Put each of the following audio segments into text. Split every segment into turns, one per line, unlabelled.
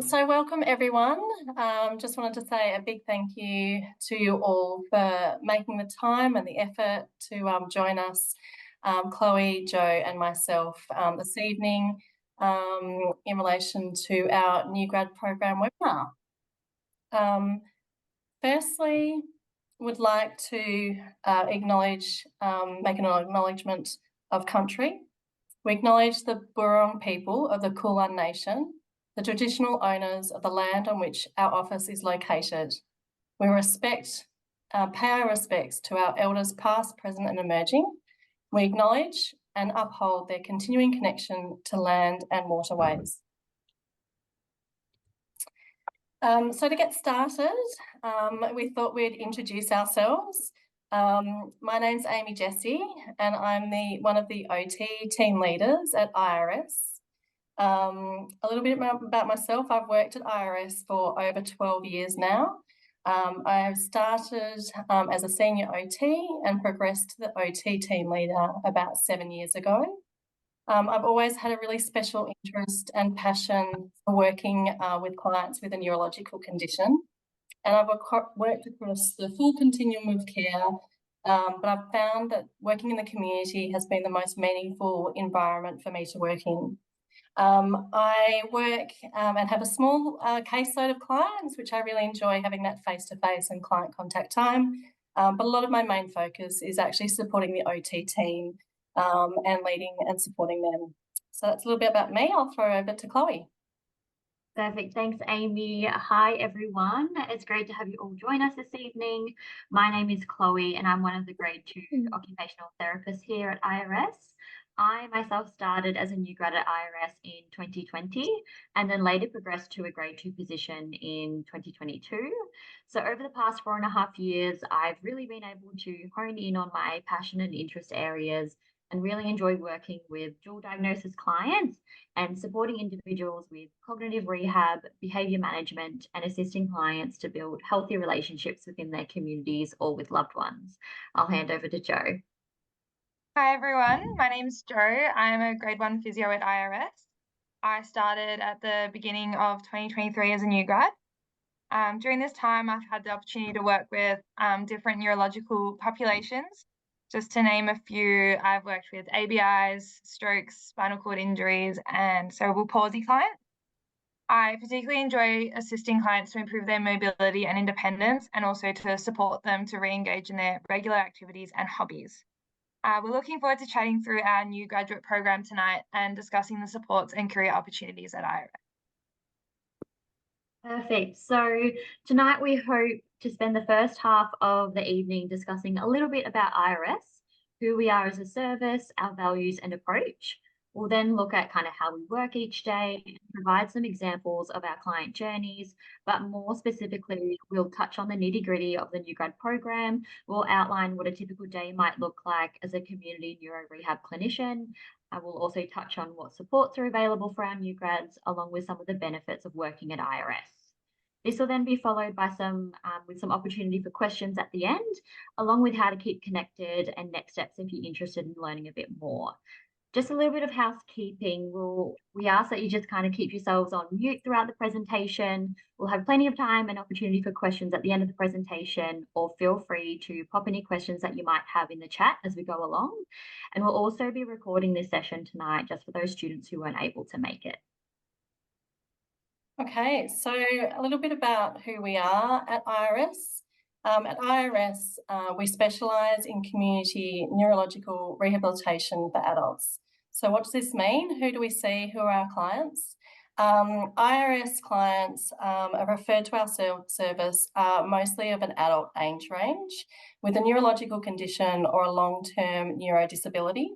So welcome everyone. Just wanted to say a big thank you to you all for making the time and the effort to join us, Chloe, Joe and myself this evening in relation to our new grad program webinar. Firstly, would like to acknowledge, make an acknowledgement of country. We acknowledge the Burong people of the Kulin Nation, the traditional owners of the land on which our office is located. We pay our respects to our elders past, present and emerging. We acknowledge and uphold their continuing connection to land and waterways. So to get started, we thought we'd introduce ourselves. My name's Amy Jessie and I'm one of the OT team leaders at IRS. A little bit about myself. I've worked at IRS for over 12 years now. I've started as a senior OT and progressed to the OT team leader about 7 years ago. I've always had a really special interest and passion for working with clients with a neurological condition. And I've worked across the full continuum of care, but I've found that working in the community has been the most meaningful environment for me to work in. I work and have a small caseload of clients, which I really enjoy having that face-to-face and client contact time. But a lot of my main focus is actually supporting the OT team and leading and supporting them. So that's a little bit about me. I'll throw over to Chloe.
Perfect. Thanks, Amy. Hi, everyone. It's great to have you all join us this evening. My name is Chloe and I'm one of the Grade 2 occupational therapists here at IRS. I myself started as a new grad at IRS in 2020 and then later progressed to a Grade 2 position in 2022. So over the past 4.5 years, I've really been able to hone in on my passion and interest areas and really enjoy working with dual diagnosis clients and supporting individuals with cognitive rehab, behaviour management, and assisting clients to build healthy relationships within their communities or with loved ones. I'll hand over to Joe.
Hi everyone, my name's Joe. I'm a grade 1 physio at IRS. I started at the beginning of 2023 as a new grad. During this time, I've had the opportunity to work with different neurological populations. Just to name a few, I've worked with ABIs, strokes, spinal cord injuries, and cerebral palsy clients. I particularly enjoy assisting clients to improve their mobility and independence, and also to support them to re-engage in their regular activities and hobbies. We're looking forward to chatting through our new graduate program tonight and discussing the supports and career opportunities at IRS.
Perfect. So tonight we hope to spend the first half of the evening discussing a little bit about IRS, who we are as a service, our values and approach. We'll then look at kind of how we work each day and provide some examples of our client journeys, but more specifically, we'll touch on the nitty-gritty of the new grad program. We'll outline what a typical day might look like as a community neuro rehab clinician. I will also touch on what supports are available for our new grads, along with some of the benefits of working at IRS. This will then be followed by some opportunity for questions at the end, along with how to keep connected and next steps if you're interested in learning a bit more. Just a little bit of housekeeping. We ask that you just kind of keep yourselves on mute throughout the presentation. We'll have plenty of time and opportunity for questions at the end of the presentation, or feel free to pop any questions that you might have in the chat as we go along. And we'll also be recording this session tonight just for those students who weren't able to make it.
Okay, so a little bit about who we are at IRS. At IRS, we specialise in community neurological rehabilitation for adults. So what does this mean? Who do we see? Who are our clients? IRS clients are referred to our service mostly of an adult age range with a neurological condition or a long-term neuro disability.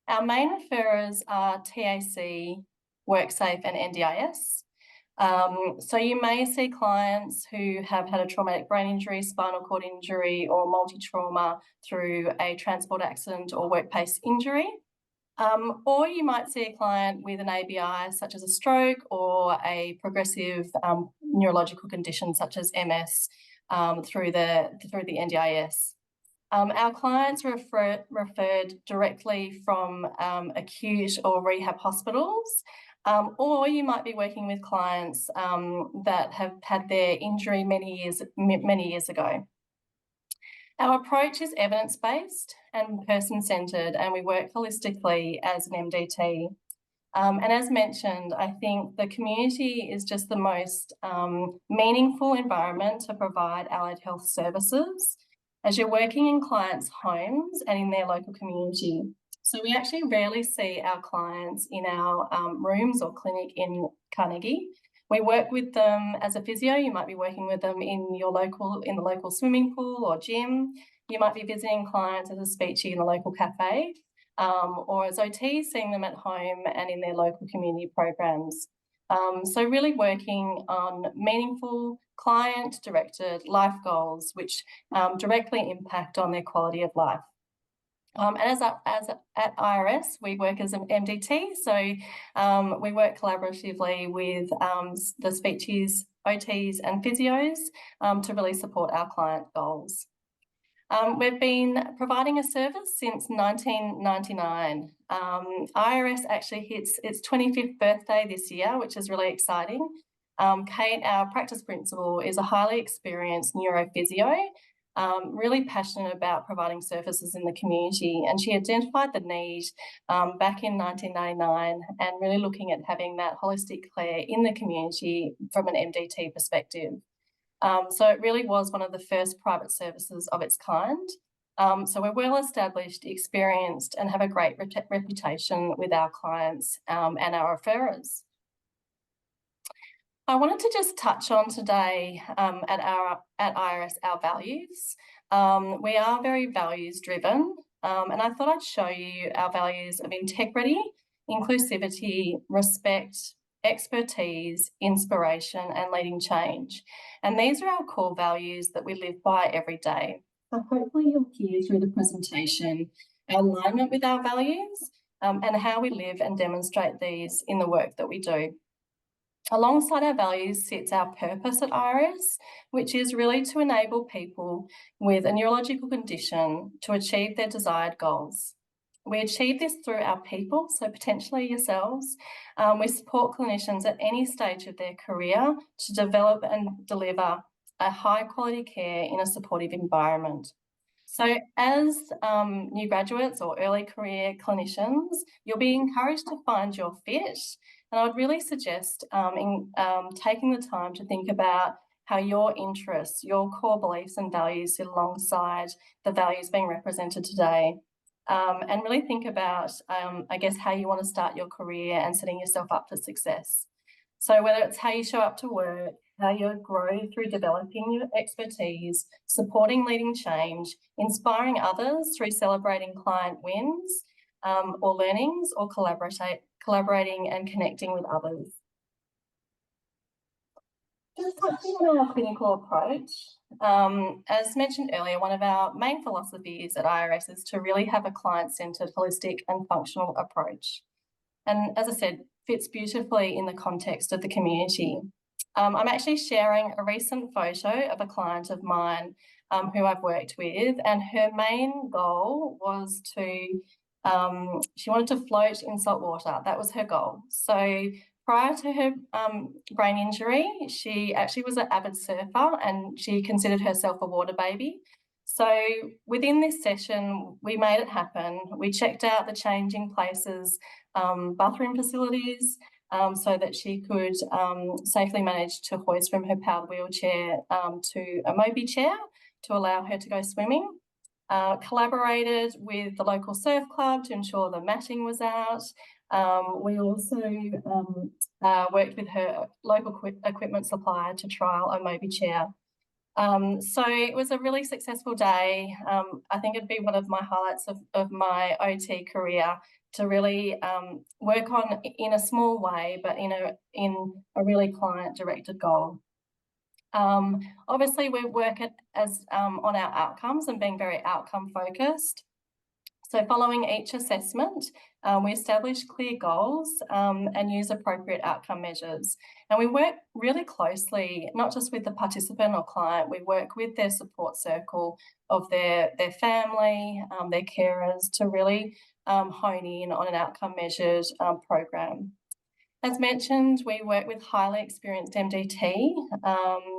Our main referrers are TAC, WorkSafe and NDIS. So you may see clients who have had a traumatic brain injury, spinal cord injury or multi-trauma through a transport accident or workplace injury. Or you might see a client with an ABI such as a stroke or a progressive neurological condition such as MS through the NDIS. Our clients are referred directly from acute or rehab hospitals Or you might be working with clients that have had their injury many years ago. Our approach is evidence-based and person-centred, and we work holistically as an MDT. And as mentioned, I think the community is just the most meaningful environment to provide allied health services as you're working in clients' homes and in their local community. So we actually rarely see our clients in our rooms or clinic in Carnegie. We work with them as a physio. You might be working with them in the local swimming pool or gym. You might be visiting clients as a speechie in the local cafe. Or as OTs, seeing them at home and in their local community programs. So really working on meaningful client-directed life goals which directly impact on their quality of life. And as at IRS, we work as an MDT, so we work collaboratively with the speechies, OTs and physios to really support our client goals. We've been providing a service since 1999. IRS actually hits its 25th birthday this year, which is really exciting. Kate, our practice principal, is a highly experienced neurophysio, really passionate about providing services in the community, and she identified the need back in 1999 and really looking at having that holistic care in the community from an MDT perspective. So it really was one of the first private services of its kind. So we're well established, experienced, and have a great reputation with our clients and our referrers. I wanted to just touch on today at IRS our values. We are very values driven, and I thought I'd show you our values of integrity, inclusivity, respect, expertise, inspiration, and leading change. And these are our core values that we live by every day. So hopefully you'll hear through the presentation our alignment with our values and how we live and demonstrate these in the work that we do. Alongside our values sits our purpose at IRS, which is really to enable people with a neurological condition to achieve their desired goals. We achieve this through our people, so potentially yourselves. We support clinicians at any stage of their career to develop and deliver a high quality care in a supportive environment. So as new graduates or early career clinicians, you'll be encouraged to find your fit. And I would really suggest taking the time to think about how your interests, your core beliefs and values sit alongside the values being represented today. And really think about, I guess, how you want to start your career and setting yourself up for success. So whether it's how you show up to work, how you grow through developing your expertise, supporting leading change, inspiring others through celebrating client wins or learnings, or collaborating and connecting with others. Just touching on our clinical approach, as mentioned earlier, one of our main philosophies at IRS is to really have a client-centred, holistic and functional approach. And as I said, fits beautifully in the context of the community. I'm actually sharing a recent photo of a client of mine who I've worked with, and her main goal was to, she wanted to float in salt water. That was her goal. So prior to her brain injury, she actually was an avid surfer and she considered herself a water baby. So within this session, we made it happen. We checked out the changing places, bathroom facilities, so that she could safely manage to hoist from her powered wheelchair to a Moby chair to allow her to go swimming. Collaborated with the local surf club to ensure the matting was out. We also worked with her local equipment supplier to trial a Moby chair. So it was a really successful day. I think it'd be one of my highlights of my OT career to really work on in a small way, but in a really client-directed goal. Obviously, we work on our outcomes and being very outcome-focused. So following each assessment, we establish clear goals and use appropriate outcome measures. And we work really closely, not just with the participant or client, we work with their support circle of their family, their carers, to really hone in on an outcome measured program. As mentioned, we work with highly experienced MDT.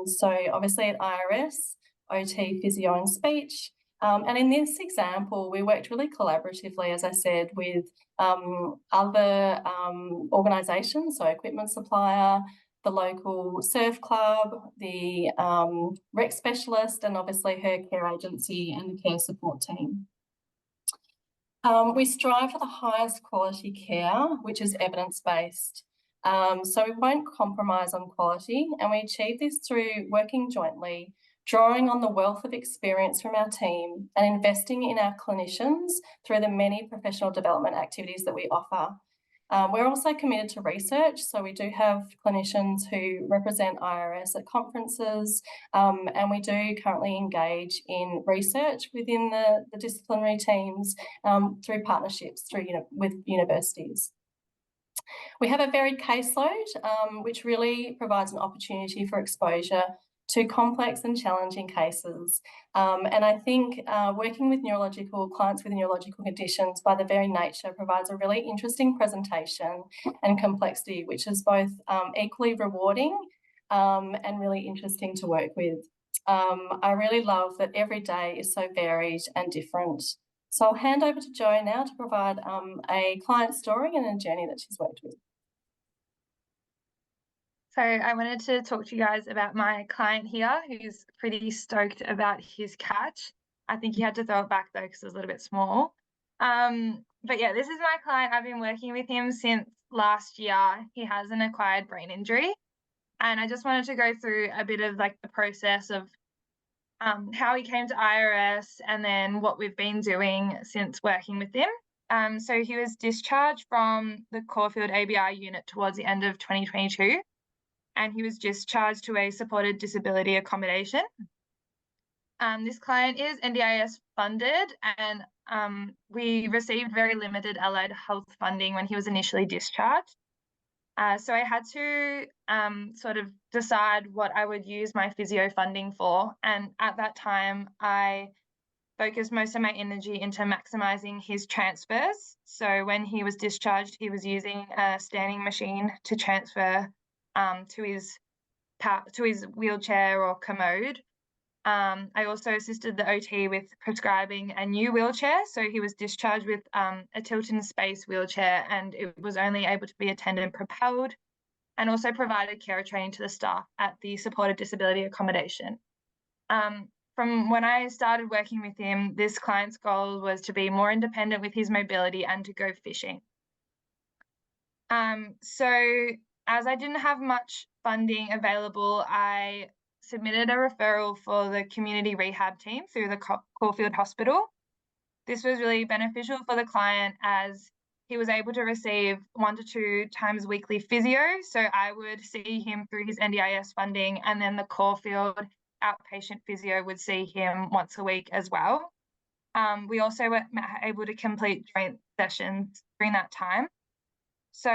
So obviously at IRS, OT, physio and speech. And in this example, we worked really collaboratively, as I said, with other organisations, so equipment supplier, the local surf club, the rec specialist, and obviously her care agency and the care support team. We strive for the highest quality care, which is evidence-based. So we won't compromise on quality, and we achieve this through working jointly, drawing on the wealth of experience from our team and investing in our clinicians through the many professional development activities that we offer. We're also committed to research, so we do have clinicians who represent IRS at conferences, and we do currently engage in research within the disciplinary teams through partnerships with universities. We have a varied caseload, which really provides an opportunity for exposure to complex and challenging cases. And I think working with clients with neurological conditions by the very nature provides a really interesting presentation and complexity, which is both equally rewarding and really interesting to work with. I really love that every day is so varied and different. So I'll hand over to Jo now to provide a client story and a journey that she's worked with.
So I wanted to talk to you guys about my client here, who's pretty stoked about his catch. I think he had to throw it back though because it was a little bit small. But yeah, this is my client. I've been working with him since last year. He has an acquired brain injury. And I just wanted to go through a bit of like the process of how he came to IRS and then what we've been doing since working with him. So he was discharged from the Caulfield ABI unit towards the end of 2022. And he was discharged to a supported disability accommodation. This client is NDIS funded, and we received very limited allied health funding when he was initially discharged. So I had to sort of decide what I would use my physio funding for. And at that time, I focused most of my energy into maximising his transfers. So when he was discharged, he was using a standing machine to transfer to his wheelchair or commode. I also assisted the OT with prescribing a new wheelchair. So he was discharged with a tilt in space wheelchair, and it was only able to be attended and propelled, and also provided carer training to the staff at the supported disability accommodation. From when I started working with him, this client's goal was to be more independent with his mobility and to go fishing. So as I didn't have much funding available, I submitted a referral for the community rehab team through the Caulfield Hospital. This was really beneficial for the client as he was able to receive 1 to 2 times weekly physio. So I would see him through his NDIS funding, and then the Caulfield outpatient physio would see him once a week as well. We also were able to complete joint sessions during that time. So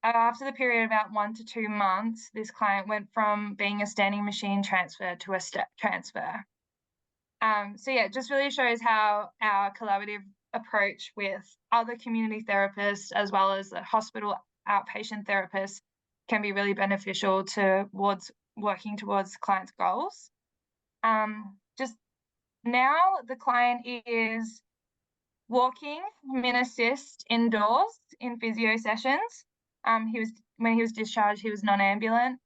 after the period of about 1 to 2 months, this client went from being a standing machine transfer to a step transfer. So yeah, it just really shows how our collaborative approach with other community therapists as well as the hospital outpatient therapists can be really beneficial towards working towards clients' goals. Just now, the client is walking min assist indoors in physio sessions. When he was discharged, he was non-ambulant.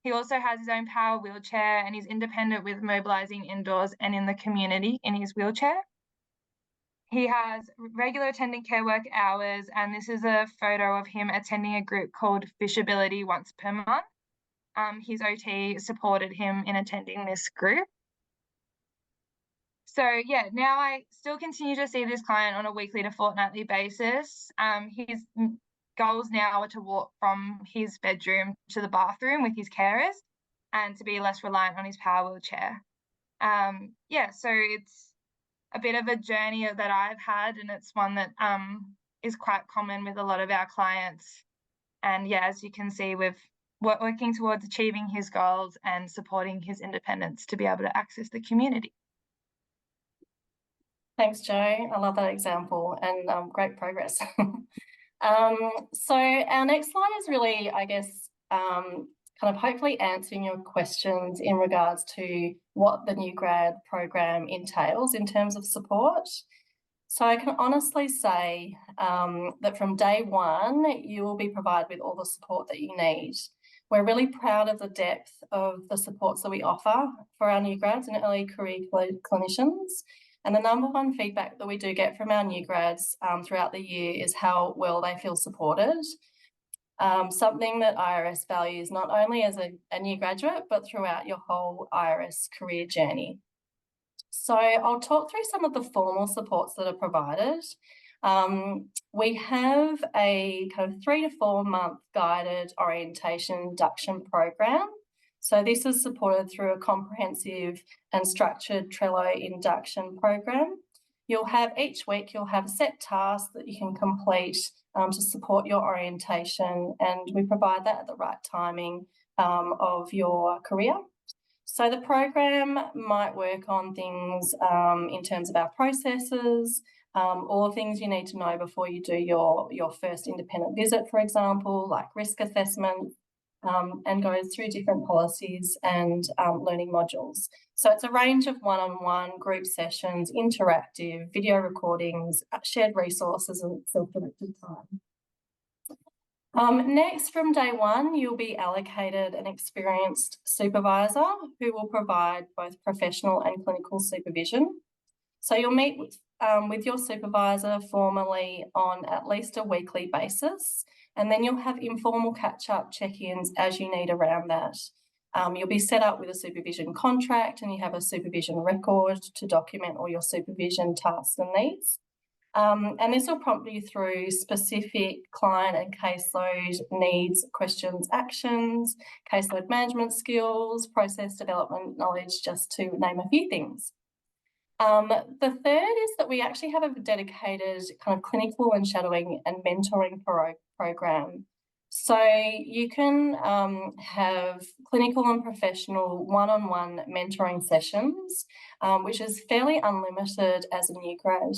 He also has his own power wheelchair and is independent with mobilising indoors and in the community in his wheelchair. He has regular attendant care work hours, and this is a photo of him attending a group called Fishability once per month. His OT supported him in attending this group. So yeah, now I still continue to see this client on a weekly to fortnightly basis. His goals now are to walk from his bedroom to the bathroom with his carers and to be less reliant on his power wheelchair. Yeah, so it's a bit of a journey that I've had, and it's one that is quite common with a lot of our clients. And yeah, as you can see, we're working towards achieving his goals and supporting his independence to be able to access the community.
Thanks, Jo. I love that example and great progress. So our next slide is really, I guess, kind of hopefully answering your questions in regards to what the new grad program entails in terms of support. So I can honestly say that from day one, you will be provided with all the support that you need. We're really proud of the depth of the supports that we offer for our new grads and early career clinicians. And the number one feedback that we do get from our new grads throughout the year is how well they feel supported. Something that IRS values not only as a new graduate, but throughout your whole IRS career journey. So I'll talk through some of the formal supports that are provided. We have a kind of 3 to 4 month guided orientation induction program. So this is supported through a comprehensive and structured Trello induction program. Each week you'll have set tasks that you can complete to support your orientation, and we provide that at the right timing of your career. So the program might work on things in terms of our processes, or things you need to know before you do your first independent visit, for example, like risk assessment, and goes through different policies and learning modules. So it's a range of one-on-one group sessions, interactive, video recordings, shared resources and self-directed time. Next, from day one, you'll be allocated an experienced supervisor who will provide both professional and clinical supervision. So you'll meet with your supervisor formally on at least a weekly basis, and then you'll have informal catch-up check-ins as you need around that. You'll be set up with a supervision contract, and you have a supervision record to document all your supervision tasks and needs. And this will prompt you through specific client and caseload needs, questions, actions, caseload management skills, process development knowledge, just to name a few things. The third is that we actually have a dedicated kind of clinical and shadowing and mentoring program. So you can have clinical and professional one-on-one mentoring sessions, which is fairly unlimited as a new grad.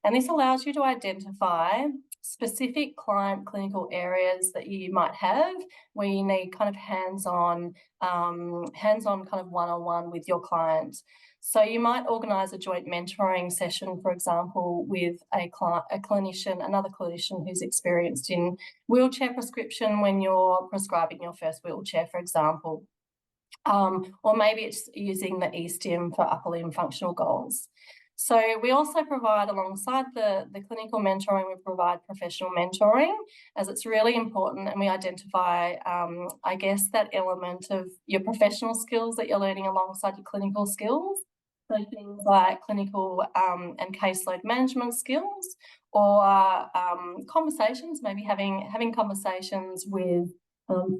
And this allows you to identify specific client clinical areas that you might have where you need kind of hands-on kind of one-on-one with your client. So you might organise a joint mentoring session, for example, with another clinician who's experienced in wheelchair prescription when you're prescribing your first wheelchair, for example. Or maybe it's using the eSTIM for upper limb functional goals. So we also provide, alongside the clinical mentoring, we provide professional mentoring, as it's really important, and we identify, I guess, that element of your professional skills that you're learning alongside your clinical skills. So things like clinical and caseload management skills, or conversations, maybe having conversations with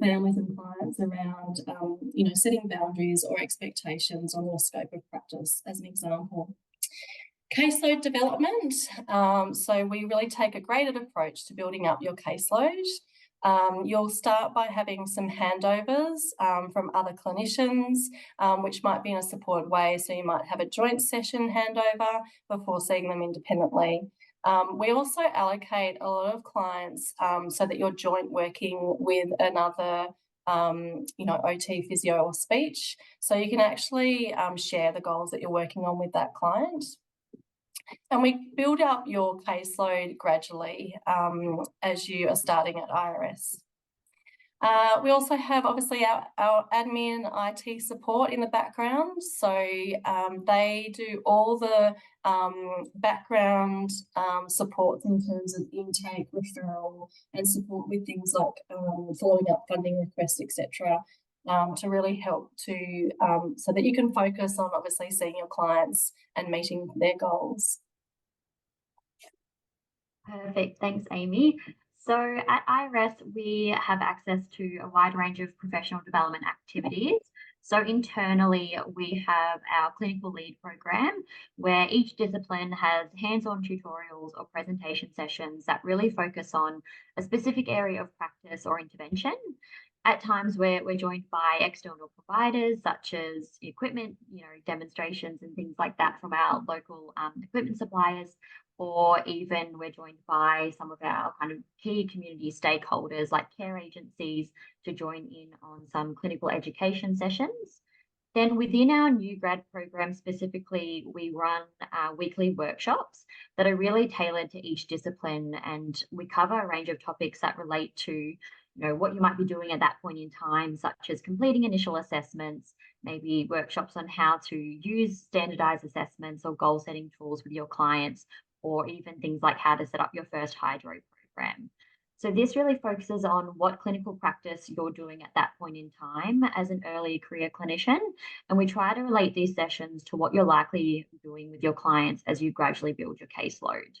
families and clients around, setting boundaries or expectations on your scope of practice, as an example. Caseload development. So we really take a graded approach to building up your caseload. You'll start by having some handovers from other clinicians, which might be in a supported way. So you might have a joint session handover before seeing them independently. We also allocate a lot of clients so that you're joint working with another OT, physio or speech. So you can actually share the goals that you're working on with that client. And we build up your caseload gradually as you are starting at IRS. We also have, obviously, our admin IT support in the background. So they do all the background supports in terms of intake, referral, and support with things like following up funding requests, etc. To really help to so that you can focus on obviously seeing your clients and meeting their goals.
Perfect. Thanks, Amy. So at IRS, we have access to a wide range of professional development activities. So internally, we have our clinical lead program, where each discipline has hands-on tutorials or presentation sessions that really focus on a specific area of practice or intervention. At times, we're joined by external providers, such as equipment, demonstrations and things like that from our local equipment suppliers, or even we're joined by some of our kind of key community stakeholders like care agencies to join in on some clinical education sessions. Then within our new grad program specifically, we run weekly workshops that are really tailored to each discipline, and we cover a range of topics that relate to what you might be doing at that point in time, such as completing initial assessments, maybe workshops on how to use standardized assessments or goal setting tools with your clients, or even things like how to set up your first hydro program. So this really focuses on what clinical practice you're doing at that point in time as an early career clinician. And we try to relate these sessions to what you're likely doing with your clients as you gradually build your caseload.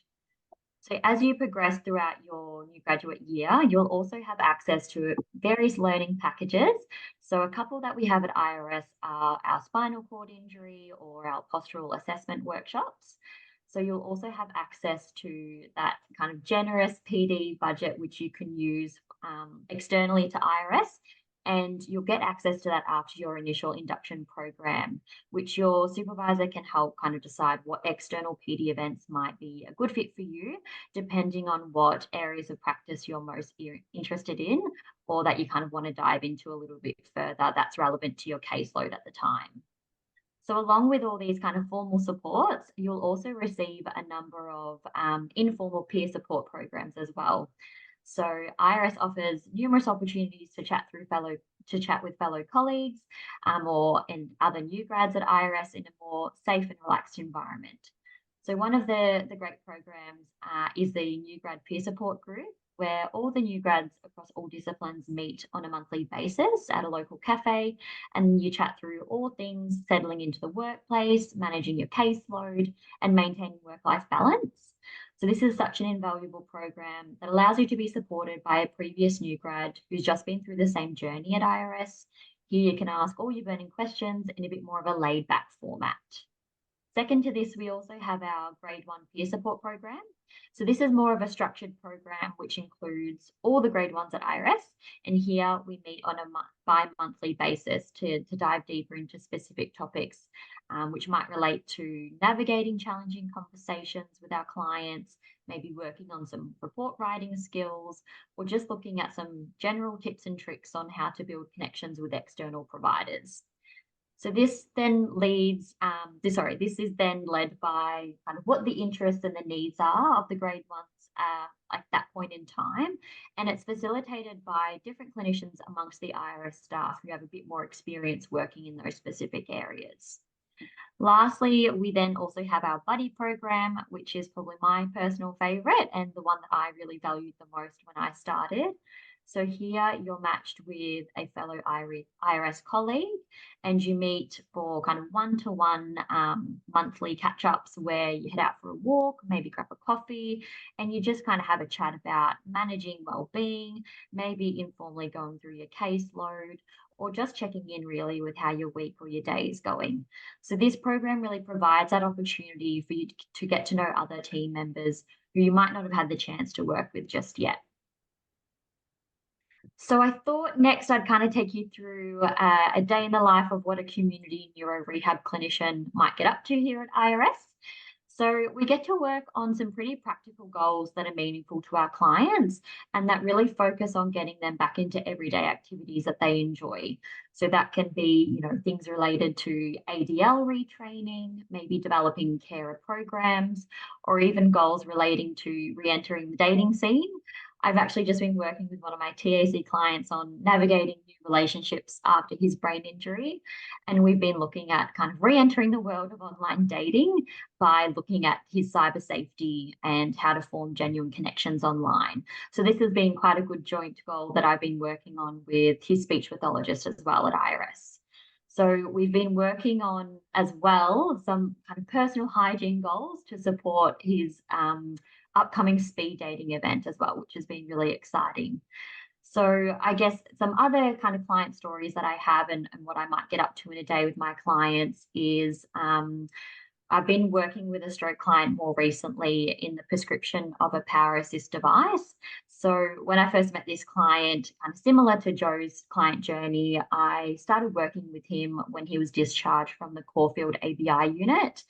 So as you progress throughout your new graduate year, you'll also have access to various learning packages. So a couple that we have at IRS are our spinal cord injury or our postural assessment workshops. So you'll also have access to that kind of generous PD budget, which you can use externally to IRS. And you'll get access to that after your initial induction program, which your supervisor can help kind of decide what external PD events might be a good fit for you, depending on what areas of practice you're most interested in, or that you kind of want to dive into a little bit further that's relevant to your caseload at the time. So along with all these kind of formal supports, you'll also receive a number of informal peer support programs as well. So IRS offers numerous opportunities to chat with fellow colleagues and other new grads at IRS in a more safe and relaxed environment. So one of the great programs is the new grad peer support group, where all the new grads across all disciplines meet on a monthly basis at a local cafe, and you chat through all things settling into the workplace, managing your caseload, and maintaining work-life balance. So this is such an invaluable program that allows you to be supported by a previous new grad who's just been through the same journey at IRS. Here you can ask all your burning questions in a bit more of a laid-back format. Second to this, we also have our Grade 1 peer support program. So this is more of a structured program which includes all the Grade 1s at IRS. And here we meet on a bi-monthly basis to dive deeper into specific topics, which might relate to navigating challenging conversations with our clients, maybe working on some report writing skills, or just looking at some general tips and tricks on how to build connections with external providers. So this then this is then led by kind of what the interests and the needs are of the Grade 1s at that point in time. And it's facilitated by different clinicians amongst the IRS staff who have a bit more experience working in those specific areas. Lastly, we then also have our buddy program, which is probably my personal favourite and the one that I really valued the most when I started. So here you're matched with a fellow IRS colleague, and you meet for kind of one-to-one monthly catch-ups where you head out for a walk, maybe grab a coffee, and you just kind of have a chat about managing well-being, maybe informally going through your caseload, or just checking in really with how your week or your day is going. So this program really provides that opportunity for you to get to know other team members who you might not have had the chance to work with just yet. So I thought next I'd kind of take you through a day in the life of what a community neuro rehab clinician might get up to here at IRS. So we get to work on some pretty practical goals that are meaningful to our clients and that really focus on getting them back into everyday activities that they enjoy. So that can be, things related to ADL retraining, maybe developing carer programs, or even goals relating to re-entering the dating scene. I've actually just been working with one of my TAC clients on navigating new relationships after his brain injury. And we've been looking at kind of re-entering the world of online dating by looking at his cyber safety and how to form genuine connections online. So this has been quite a good joint goal that I've been working on with his speech pathologist as well at IRS. So we've been working on as well some kind of personal hygiene goals to support his upcoming speed dating event as well, which has been really exciting. So I guess some other kind of client stories that I have and what I might get up to in a day with my clients is I've been working with a stroke client more recently in the prescription of a power assist device. So when I first met this client, kind of similar to Joe's client journey, I started working with him when he was discharged from the Caulfield ABI unit.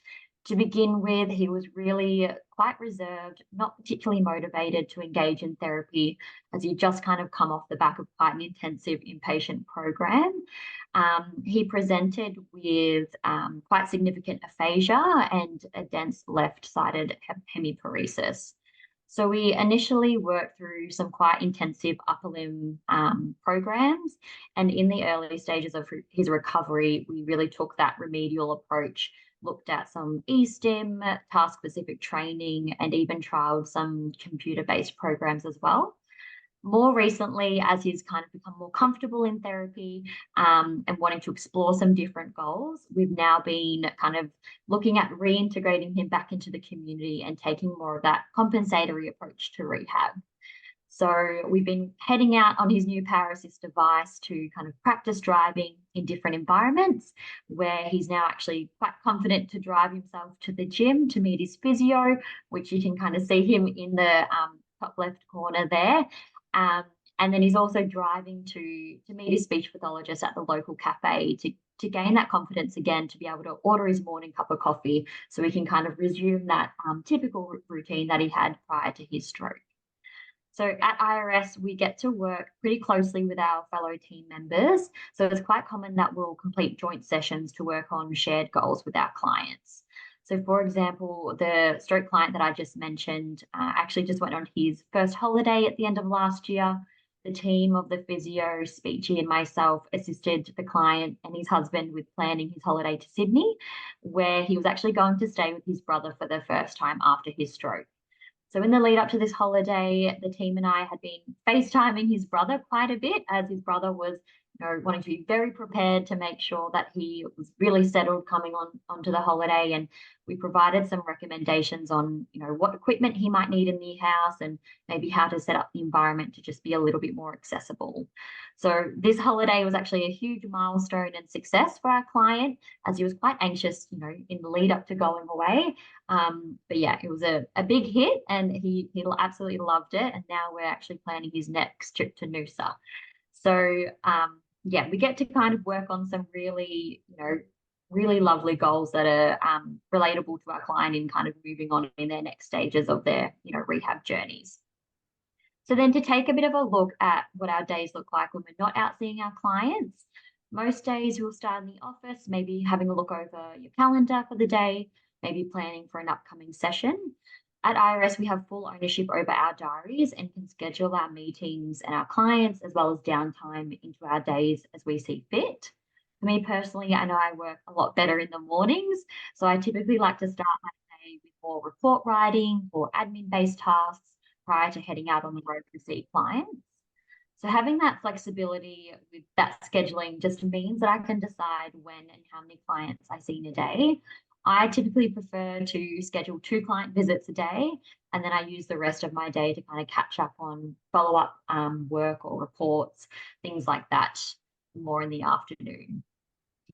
To begin with, he was really quite reserved, not particularly motivated to engage in therapy, as he'd just kind of come off the back of quite an intensive inpatient program. He presented with quite significant aphasia and a dense left-sided hemiparesis. So we initially worked through some quite intensive upper limb programs, and in the early stages of his recovery, we really took that remedial approach, looked at some eSTEM, task-specific training, and even trialed some computer-based programs as well. More recently, as he's kind of become more comfortable in therapy and wanting to explore some different goals, we've now been kind of looking at reintegrating him back into the community and taking more of that compensatory approach to rehab. So we've been heading out on his new power assist device to kind of practice driving in different environments, where he's now actually quite confident to drive himself to the gym to meet his physio, which you can kind of see him in the top left corner there. And then he's also driving to meet his speech pathologist at the local cafe to gain that confidence again, to be able to order his morning cup of coffee so he can kind of resume that typical routine that he had prior to his stroke. So at IRS, we get to work pretty closely with our fellow team members. So it's quite common that we'll complete joint sessions to work on shared goals with our clients. So for example, the stroke client that I just mentioned actually just went on his first holiday at the end of last year. The team of the physio, speechy, and myself assisted the client and his husband with planning his holiday to Sydney, where he was actually going to stay with his brother for the first time after his stroke. So in the lead up to this holiday, the team and I had been FaceTiming his brother quite a bit, as his brother was, wanting to be very prepared to make sure that he was really settled coming onto the holiday. And we provided some recommendations on, what equipment he might need in the house and maybe how to set up the environment to just be a little bit more accessible. So this holiday was actually a huge milestone and success for our client, as he was quite anxious, in the lead up to going away. But yeah, it was a big hit, and he absolutely loved it. And now we're actually planning his next trip to Noosa. So yeah, we get to kind of work on some really, really lovely goals that are relatable to our client in kind of moving on in their next stages of their, rehab journeys. So then to take a bit of a look at what our days look like when we're not out seeing our clients, most days we'll start in the office, maybe having a look over your calendar for the day, maybe planning for an upcoming session. At IRS, we have full ownership over our diaries and can schedule our meetings and our clients, as well as downtime, into our days as we see fit. For me personally, I know I work a lot better in the mornings, so I typically like to start my day with more report writing or admin-based tasks prior to heading out on the road to see clients. So having that flexibility with that scheduling just means that I can decide when and how many clients I see in a day. I typically prefer to schedule 2 client visits a day, and then I use the rest of my day to kind of catch up on follow-up work or reports, things like that, more in the afternoon.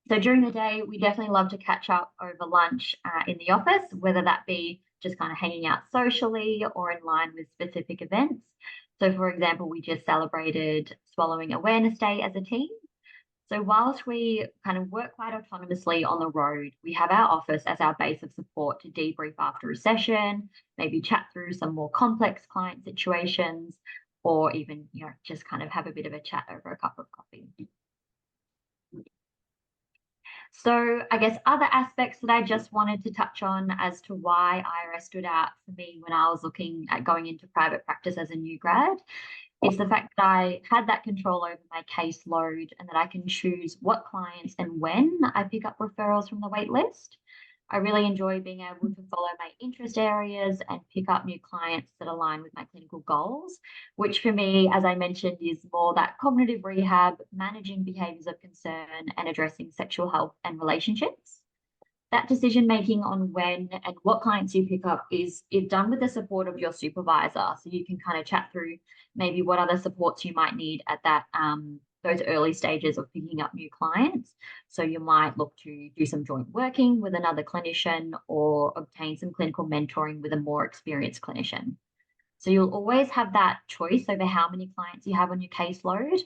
So during the day, we definitely love to catch up over lunch in the office, whether that be just kind of hanging out socially or in line with specific events. So for example, we just celebrated Swallowing Awareness Day as a team. So whilst we kind of work quite autonomously on the road, we have our office as our base of support to debrief after a session, maybe chat through some more complex client situations, or even, just kind of have a bit of a chat over a cup of coffee. So I guess other aspects that I just wanted to touch on as to why IRS stood out for me when I was looking at going into private practice as a new grad is the fact that I had that control over my caseload and that I can choose what clients and when I pick up referrals from the wait list. I really enjoy being able to follow my interest areas and pick up new clients that align with my clinical goals, which for me, as I mentioned, is more that cognitive rehab, managing behaviours of concern, and addressing sexual health and relationships. That decision making on when and what clients you pick up is done with the support of your supervisor. So you can kind of chat through maybe what other supports you might need at that those early stages of picking up new clients. So you might look to do some joint working with another clinician or obtain some clinical mentoring with a more experienced clinician. So you'll always have that choice over how many clients you have on your caseload.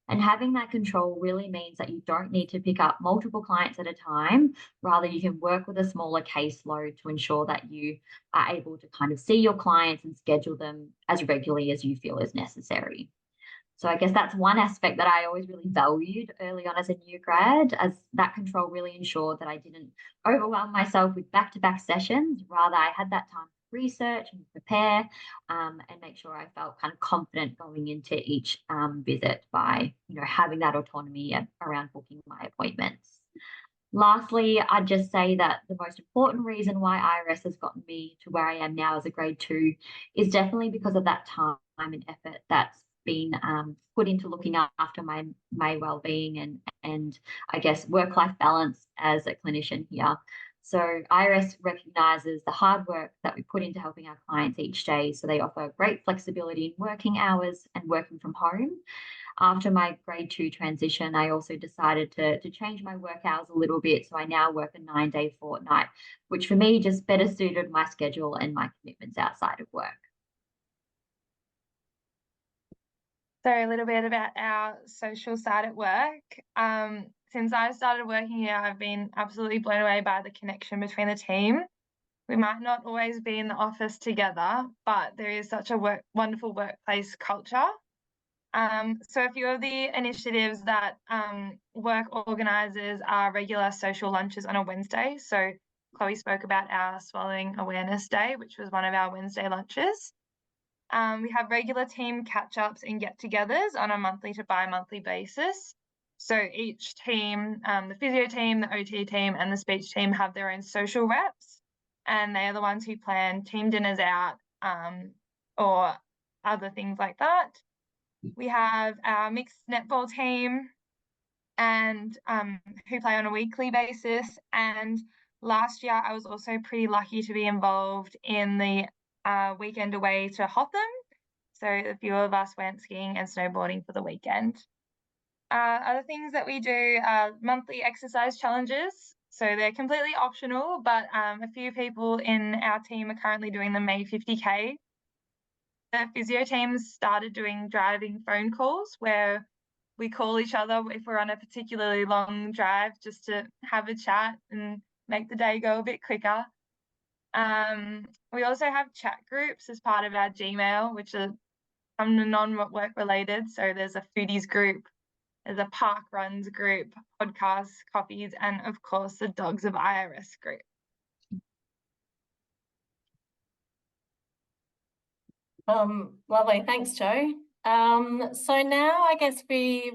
And having that control really means that you don't need to pick up multiple clients at a time. Rather, you can work with a smaller caseload to ensure that you are able to kind of see your clients and schedule them as regularly as you feel is necessary. So I guess that's one aspect that I always really valued early on as a new grad, as that control really ensured that I didn't overwhelm myself with back-to-back sessions. Rather, I had that time to research and prepare, and make sure I felt kind of confident going into each visit by, having that autonomy around booking my appointments. Lastly, I'd just say that the most important reason why IRS has gotten me to where I am now as a grade 2 is definitely because of that time and effort that's been put into looking after my well-being and I guess work-life balance as a clinician here. So IRS recognises the hard work that we put into helping our clients each day. So they offer great flexibility in working hours and working from home. After my grade 2 transition, I also decided to change my work hours a little bit. So I now work a 9-day fortnight, which for me just better suited my schedule and my commitments outside of work.
So a little bit about our social side at work. Since I started working here, I've been absolutely blown away by the connection between the team. We might not always be in the office together, but there is such a wonderful workplace culture. So a few of the initiatives that work organises are regular social lunches on a Wednesday. So Chloe spoke about our Swallowing Awareness Day, which was one of our Wednesday lunches. We have regular team catch-ups and get-togethers on a monthly to bi-monthly basis. So each team, the physio team, the OT team, and the speech team have their own social reps, and they are the ones who plan team dinners out or other things like that. We have our mixed netball team and who play on a weekly basis. And last year, I was also pretty lucky to be involved in the weekend away to Hotham. So a few of us went skiing and snowboarding for the weekend. Other things that we do are monthly exercise challenges. So they're completely optional, but a few people in our team are currently doing the May 50K. The physio team started doing driving phone calls where we call each other if we're on a particularly long drive just to have a chat and make the day go a bit quicker. We also have chat groups as part of our Gmail, which are some non-work related. So there's a foodies group, there's a park runs group, podcasts, coffees, and of course the Dogs of IRS group.
Lovely, thanks, Jo. So now I guess we've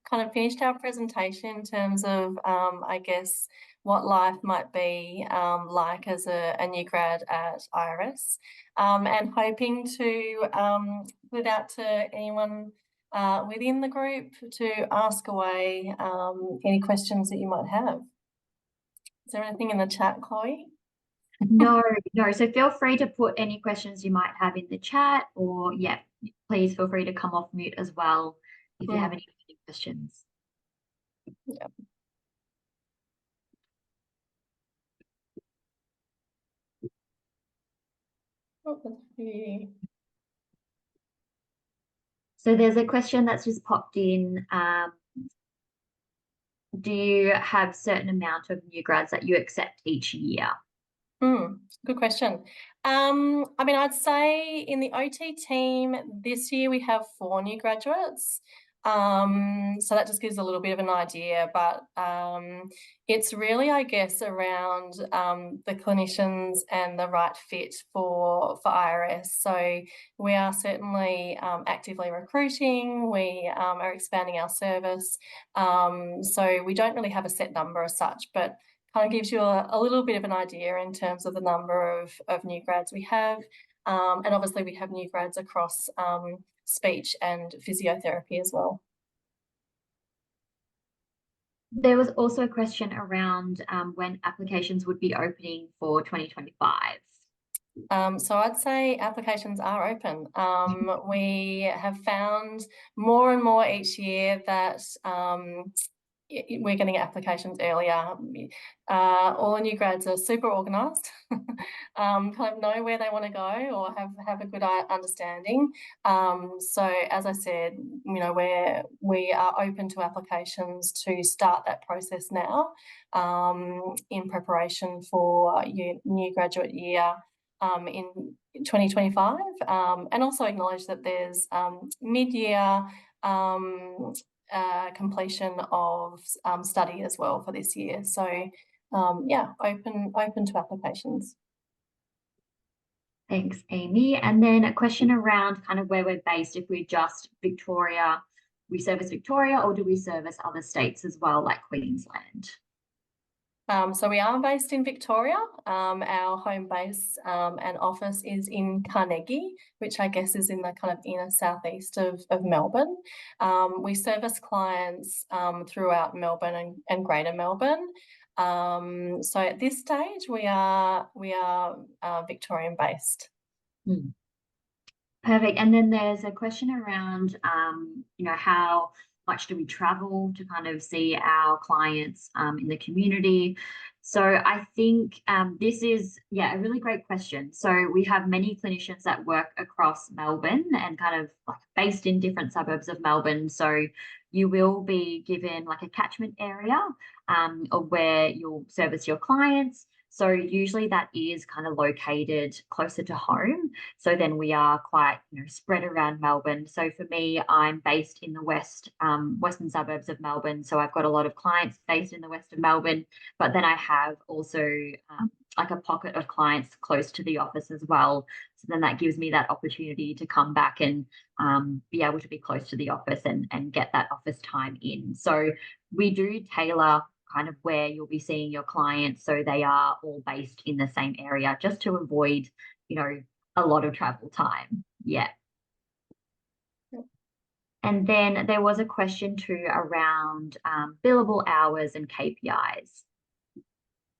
kind of finished our presentation in terms of I guess what life might be like as a new grad at IRS, and hoping to put it out to anyone within the group to ask away any questions that you might have. Is there anything in the chat, Chloe?
No. So feel free to put any questions you might have in the chat, or please feel free to come off mute as well if you have any questions.
Yeah.
So there's a question that's just popped in. Do you have certain amount of new grads that you accept each year?
Good question. I mean, I'd say in the OT team this year we have 4 new graduates. So that just gives a little bit of an idea, but it's really, I guess, around the clinicians and the right fit for IRS. So we are certainly actively recruiting. We are expanding our service. So we don't really have a set number as such, but kind of gives you a little bit of an idea in terms of the number of new grads we have. And obviously we have new grads across speech and physiotherapy as well.
There was also a question around when applications would be opening for 2025.
So I'd say applications are open. We have found more and more each year that we're getting applications earlier. All the new grads are super organised, kind of know where they want to go or have a good understanding. So as I said, we are open to applications to start that process now, in preparation for new graduate year in 2025, and also acknowledge that there's mid-year completion of study as well for this year. So yeah, open to applications.
Thanks, Amy. And then a question around kind of where we're based, if we're just Victoria, we service Victoria, or do we service other states as well, like Queensland?
So we are based in Victoria. Our home base and office is in Carnegie, which I guess is in the kind of inner southeast of Melbourne. We service clients throughout Melbourne and Greater Melbourne. So at this stage, we are Victorian based.
Perfect. And then there's a question around, how much do we travel to kind of see our clients in the community? So I think this is, a really great question. So we have many clinicians that work across Melbourne and kind of like based in different suburbs of Melbourne. So you will be given like a catchment area of where you'll service your clients. So usually that is kind of located closer to home. So then we are quite, spread around Melbourne. So for me, I'm based in the western suburbs of Melbourne. So I've got a lot of clients based in the west of Melbourne, but then I have also like a pocket of clients close to the office as well. So then that gives me that opportunity to come back and be able to be close to the office and get that office time in. So we do tailor kind of where you'll be seeing your clients so they are all based in the same area, just to avoid, a lot of travel time. Yeah. And then there was a question too around billable hours and KPIs.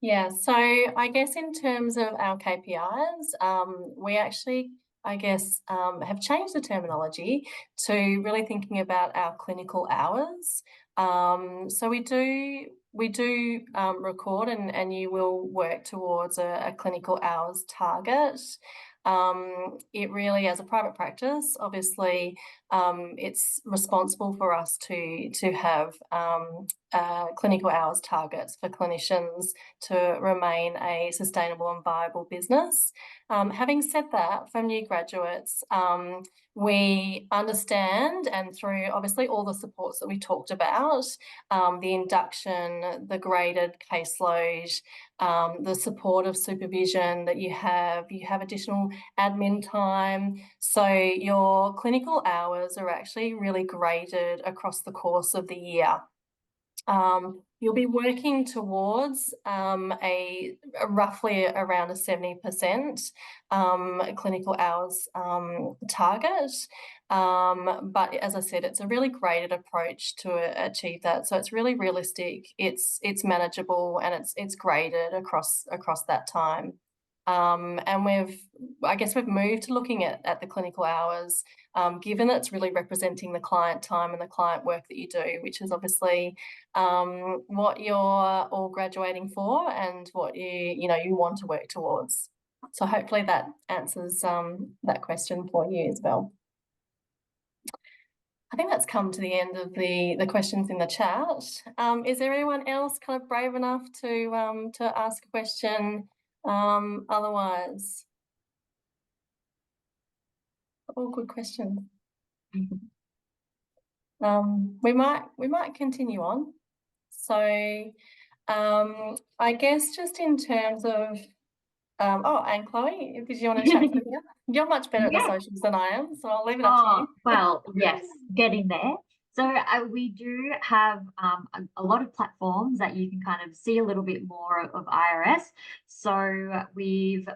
Yeah, so I guess in terms of our KPIs, we actually, I guess, have changed the terminology to really thinking about our clinical hours. So we do record and you will work towards a clinical hours target. It really, as a private practice, obviously, it's responsible for us to have clinical hours targets for clinicians to remain a sustainable and viable business. Having said that, for new graduates, we understand, and through obviously all the supports that we talked about, the induction, the graded caseload, the supportive supervision that you have additional admin time. So your clinical hours are actually really graded across the course of the year. You'll be working towards a roughly around a 70% clinical hours target. But as I said, it's a really graded approach to achieve that. So it's really realistic, it's manageable, and it's graded across that time. And I guess we've moved to looking at the clinical hours, given that it's really representing the client time and the client work that you do, which is obviously what you're all graduating for and what you want to work towards. So hopefully that answers that question for you as well. I think that's come to the end of the questions in the chat. Is there anyone else kind of brave enough to ask a question? Otherwise, all good questions. We might continue on. So I guess just in terms of and Chloe, did you want to chat to me? You're much better at the socials than I am, so I'll leave it up to you.
Well, yes, getting there. So we do have a lot of platforms that you can kind of see a little bit more of IRS. So we've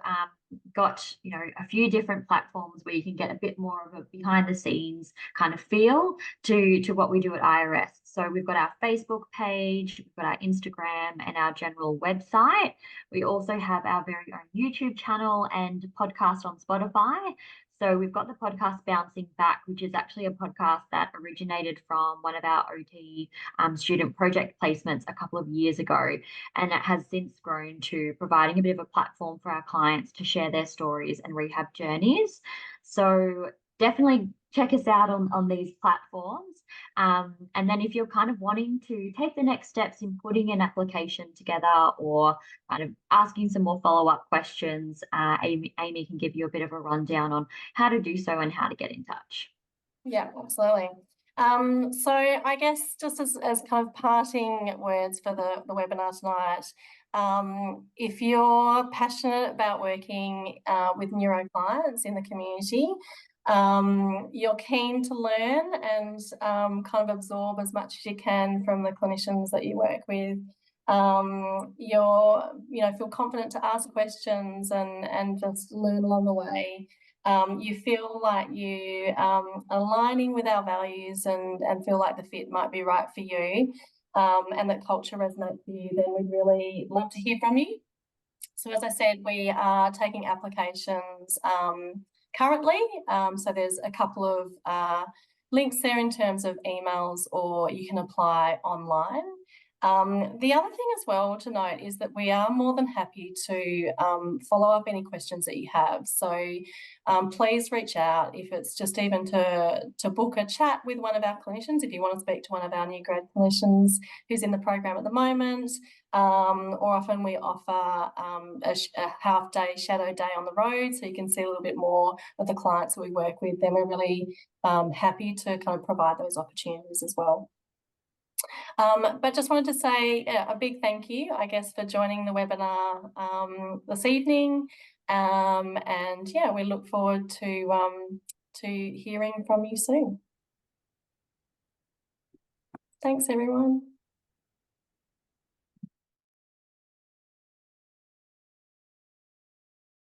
got a few different platforms where you can get a bit more of a behind the scenes kind of feel to what we do at IRS. So we've got our Facebook page, we've got our Instagram and our general website. We also have our very own YouTube channel and podcast on Spotify. So we've got the podcast Bouncing Back, which is actually a podcast that originated from one of our OT student project placements a couple of years ago. And it has since grown to providing a bit of a platform for our clients to share their stories and rehab journeys. So definitely check us out on these platforms. And then if you're kind of wanting to take the next steps in putting an application together or kind of asking some more follow-up questions, Amy can give you a bit of a rundown on how to do so and how to get in touch.
Yeah, absolutely. So I guess just as kind of parting words for the webinar tonight, if you're passionate about working with neuro clients in the community, you're keen to learn and kind of absorb as much as you can from the clinicians that you work with. Feel confident to ask questions and just learn along the way. You feel like you aligning with our values and feel like the fit might be right for you, and that culture resonates with you, then we'd really love to hear from you. So as I said, we are taking applications currently. So there's a couple of links there in terms of emails, or you can apply online. The other thing as well to note is that we are more than happy to follow up any questions that you have. So please reach out if it's just even to book a chat with one of our clinicians, if you want to speak to one of our new grad clinicians who's in the program at the moment. Or often we offer a half-day shadow day on the road, so you can see a little bit more of the clients that we work with. Then we're really happy to kind of provide those opportunities as well. But just wanted to say a big thank you, I guess, for joining the webinar this evening. And yeah, we look forward to hearing from you soon. Thanks, everyone.